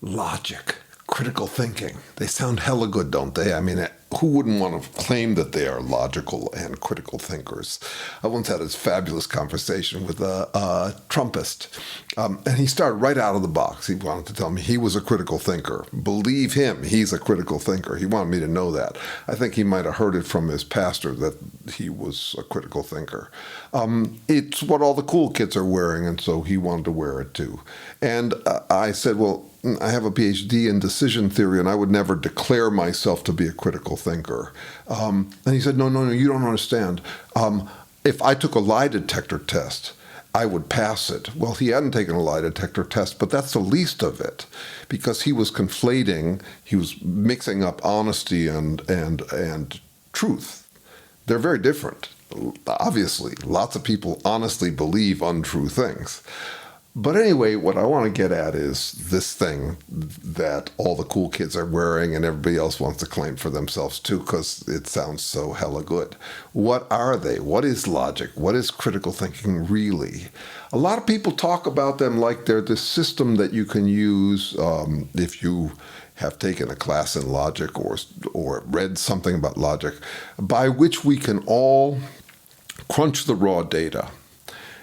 Logic, critical thinking. They sound hella good, don't they? I mean, who wouldn't want to claim that they are logical and critical thinkers? I once had this fabulous conversation with a Trumpist, and he started right out of the box. He wanted to tell me he was a critical thinker. Believe him, he's a critical thinker. He wanted me to know that. I think he might have heard it from his pastor that he was a critical thinker. It's what all the cool kids are wearing, and so he wanted to wear it too. And I said, well, I have a PhD in decision theory, and I would never declare myself to be a critical thinker. And he said, no, you don't understand. If I took a lie detector test, I would pass it. Well, he hadn't taken a lie detector test, but that's the least of it, because he was mixing up honesty and truth. They're very different. Obviously, lots of people honestly believe untrue things. But anyway, what I want to get at is this thing that all the cool kids are wearing and everybody else wants to claim for themselves too, because it sounds so hella good. What are they? What is logic? What is critical thinking really? A lot of people talk about them like they're this system that you can use if you have taken a class in logic or read something about logic, by which we can all crunch the raw data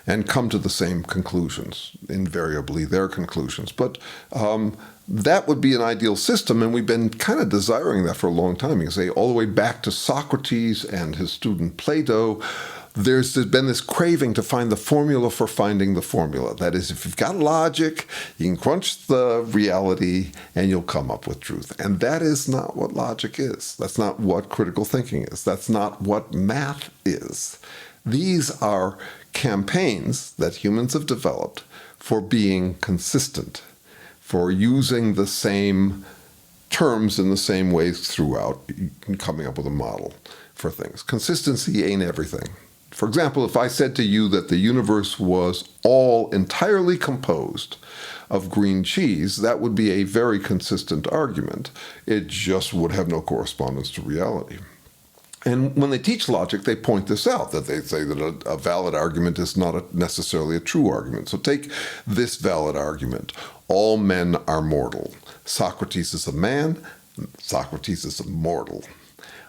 and come to the same conclusions, invariably their conclusions. But that would be an ideal system, and we've been kind of desiring that for a long time. You can say all the way back to Socrates and his student Plato, there's been this craving to find the formula for finding the formula. That is, if you've got logic, you can crunch the reality and you'll come up with truth. And that is not what logic is. That's not what critical thinking is. That's not what math is. These are campaigns that humans have developed for being consistent, for using the same terms in the same ways throughout, and coming up with a model for things. Consistency ain't everything. For example, if I said to you that the universe was all entirely composed of green cheese, that would be a very consistent argument. It just would have no correspondence to reality. And when they teach logic, they point this out, that they say that a valid argument is not necessarily a true argument. So take this valid argument. All men are mortal. Socrates is a man. Socrates is a mortal.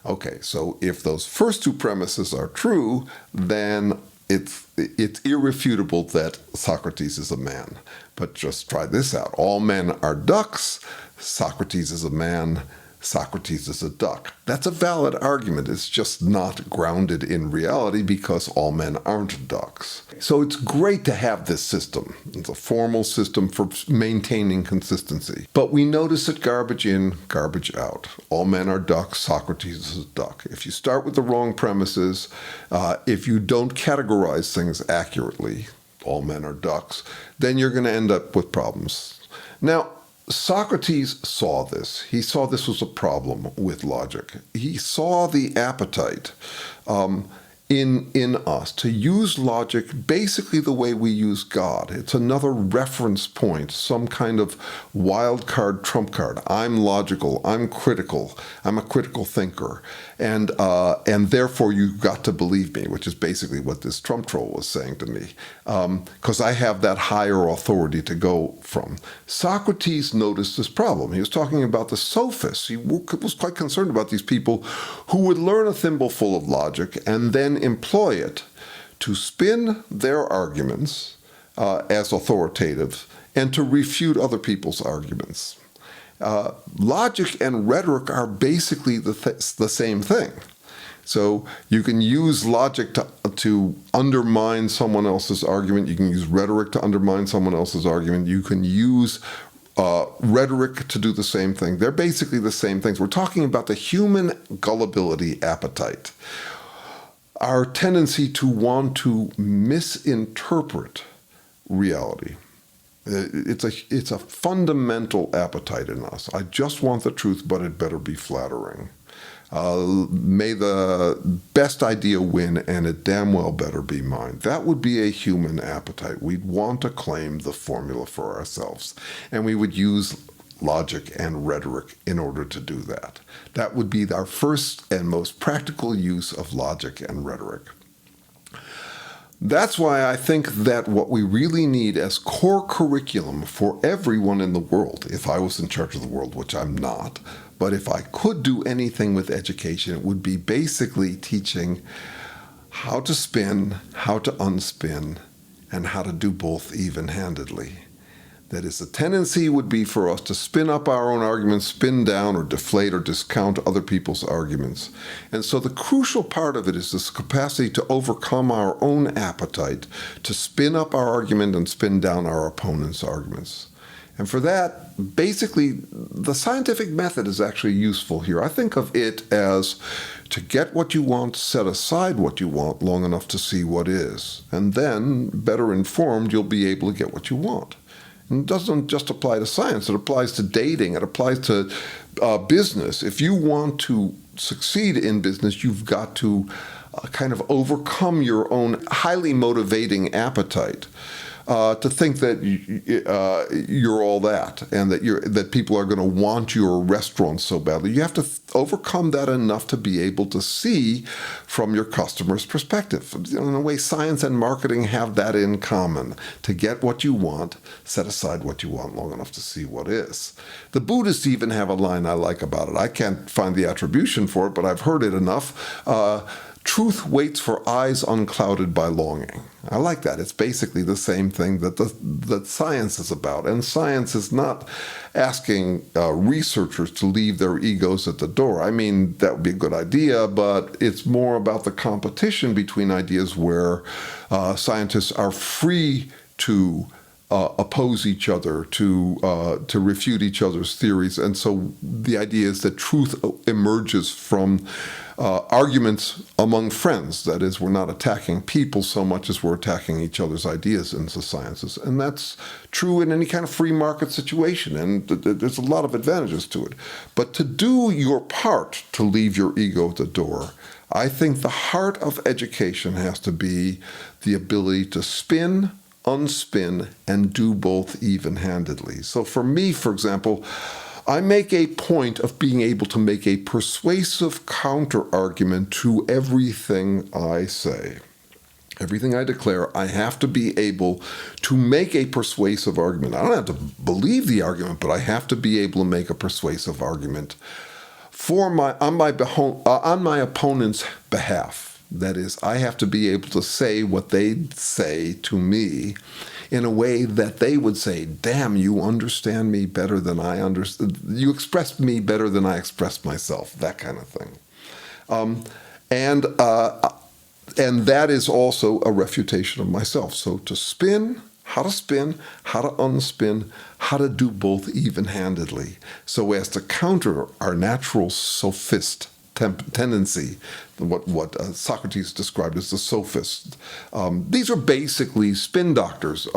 Okay, so if those first two premises are true, then it's irrefutable that Socrates is a man. But just try this out. All men are ducks. Socrates is a man. Socrates is a duck. That's a valid argument. It's just not grounded in reality because all men aren't ducks. So it's great to have this system. It's a formal system for maintaining consistency. But we notice it garbage in, garbage out. All men are ducks. Socrates is a duck. If you start with the wrong premises, if you don't categorize things accurately, all men are ducks, then you're going to end up with problems. Now, Socrates saw this. He saw this was a problem with logic. He saw the appetite in us to use logic basically the way we use God. It's another reference point, some kind of wild card, trump card. I'm logical. I'm critical. I'm a critical thinker. And therefore you've got to believe me, which is basically what this Trump troll was saying to me, because I have that higher authority to go from. Socrates noticed this problem. He was talking about the sophists. He was quite concerned about these people who would learn a thimbleful of logic and then employ it to spin their arguments as authoritative and to refute other people's arguments. Logic and rhetoric are basically the same thing. So you can use logic to undermine someone else's argument. You can use rhetoric to undermine someone else's argument. You can use rhetoric to do the same thing. They're basically the same things. We're talking about the human gullibility appetite. Our tendency to want to misinterpret reality. It's a fundamental appetite in us. I just want the truth, but it better be flattering. May the best idea win, and it damn well better be mine. That would be a human appetite. We'd want to claim the formula for ourselves, and we would use logic and rhetoric in order to do that. That would be our first and most practical use of logic and rhetoric. That's why I think that what we really need as core curriculum for everyone in the world, if I was in charge of the world, which I'm not, but if I could do anything with education, it would be basically teaching how to spin, how to unspin, and how to do both even-handedly. That is, the tendency would be for us to spin up our own arguments, spin down or deflate or discount other people's arguments. And so the crucial part of it is this capacity to overcome our own appetite, to spin up our argument and spin down our opponent's arguments. And for that, basically, the scientific method is actually useful here. I think of it as to get what you want, set aside what you want long enough to see what is. And then, better informed, you'll be able to get what you want. And it doesn't just apply to science. It applies to dating. It applies to business. If you want to succeed in business, you've got to kind of overcome your own highly motivating appetite to think that you're all that and that people are going to want your restaurant so badly. You have to overcome that enough to be able to see from your customer's perspective. In a way, science and marketing have that in common. To get what you want, set aside what you want long enough to see what is. The Buddhists even have a line I like about it. I can't find the attribution for it, but I've heard it enough. Truth waits for eyes unclouded by longing. I like that. It's basically the same thing that science is about. And science is not asking researchers to leave their egos at the door. I mean, that would be a good idea, but it's more about the competition between ideas where scientists are free to oppose each other, to refute each other's theories. And so the idea is that truth emerges from arguments among friends. That is, we're not attacking people so much as we're attacking each other's ideas in the sciences. And that's true in any kind of free market situation. And there's a lot of advantages to it. But to do your part to leave your ego at the door, I think the heart of education has to be the ability to spin, unspin, and do both even-handedly. So for me, for example, I make a point of being able to make a persuasive counter-argument to everything I say. Everything I declare, I have to be able to make a persuasive argument. I don't have to believe the argument, but I have to be able to make a persuasive argument on my opponent's behalf. That is, I have to be able to say what they say to me in a way that they would say, damn, you understand me better than I understand. You expressed me better than I expressed myself, that kind of thing. And that is also a refutation of myself. So to spin, how to unspin, how to do both even-handedly, so as to counter our natural sophist tendency, what Socrates described as the sophist. These are basically spin doctors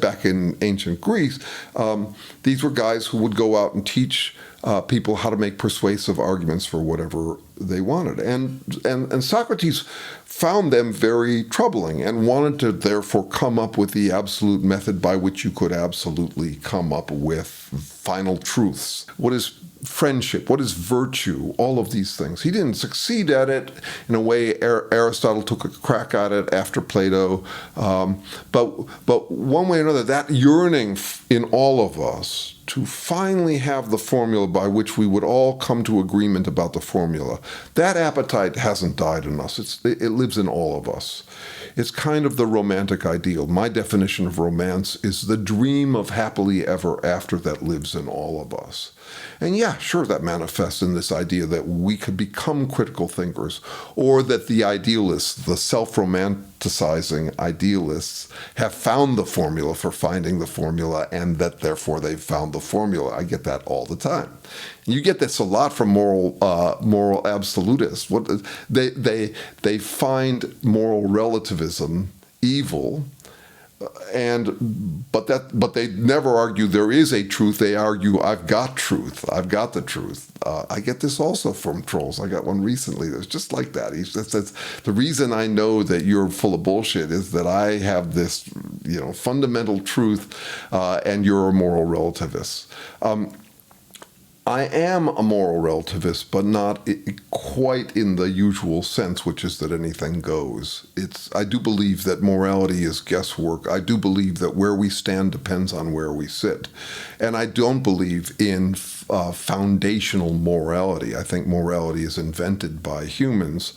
back in ancient Greece. These were guys who would go out and teach people how to make persuasive arguments for whatever they wanted. And Socrates found them very troubling and wanted to therefore come up with the absolute method by which you could absolutely come up with final truths. What is friendship? What is virtue? All of these things. He didn't succeed at it in a way. Aristotle took a crack at it after Plato. But one way or another, that yearning in all of us to finally have the formula by which we would all come to agreement about the formula, that appetite hasn't died in us. It lives in all of us. It's kind of the romantic ideal. My definition of romance is the dream of happily ever after that lives in all of us. And yeah, sure, that manifests in this idea that we could become critical thinkers, or that the idealists, the self-romanticizing idealists, have found the formula for finding the formula, and that therefore they've found the formula. I get that all the time. You get this a lot from moral absolutists. They find moral relativism evil. But they never argue there is a truth. They argue, I've got truth. I've got the truth. I get this also from trolls. I got one recently that's just like that. He says, the reason I know that you're full of bullshit is that I have this, fundamental truth, and you're a moral relativist. I am a moral relativist, but not quite in the usual sense, which is that anything goes. I do believe that morality is guesswork. I do believe that where we stand depends on where we sit. And I don't believe in foundational morality. I think morality is invented by humans.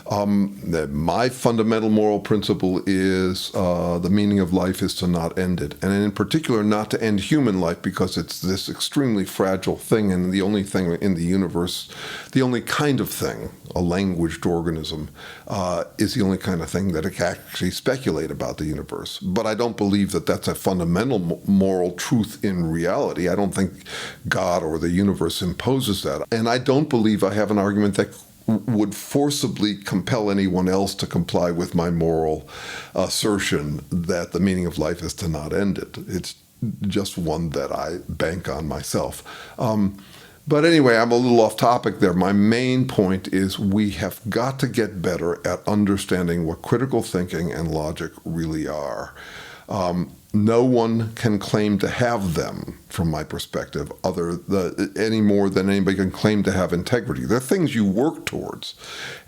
My fundamental moral principle is the meaning of life is to not end it. And in particular, not to end human life, because it's this extremely fragile thing. And the only thing in the universe, the only kind of thing, a languaged organism, is the only kind of thing that it can actually speculate about the universe. But I don't believe that that's a fundamental moral truth in reality. I don't think God or the universe imposes that. And I don't believe I have an argument that would forcibly compel anyone else to comply with my moral assertion that the meaning of life is to not end it. It's just one that I bank on myself. But anyway, I'm a little off topic there. My main point is we have got to get better at understanding what critical thinking and logic really are. No one can claim to have them, from my perspective, any more than anybody can claim to have integrity. They're things you work towards,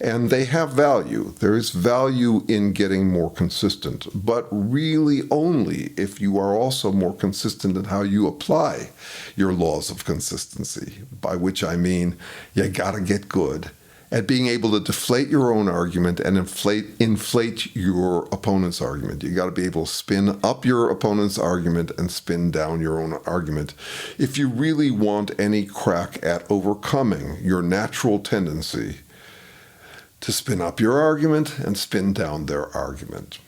and they have value. There is value in getting more consistent, but really only if you are also more consistent in how you apply your laws of consistency, by which I mean you got to get good at being able to deflate your own argument and inflate your opponent's argument. You got to be able to spin up your opponent's argument and spin down your own argument if you really want any crack at overcoming your natural tendency to spin up your argument and spin down their argument.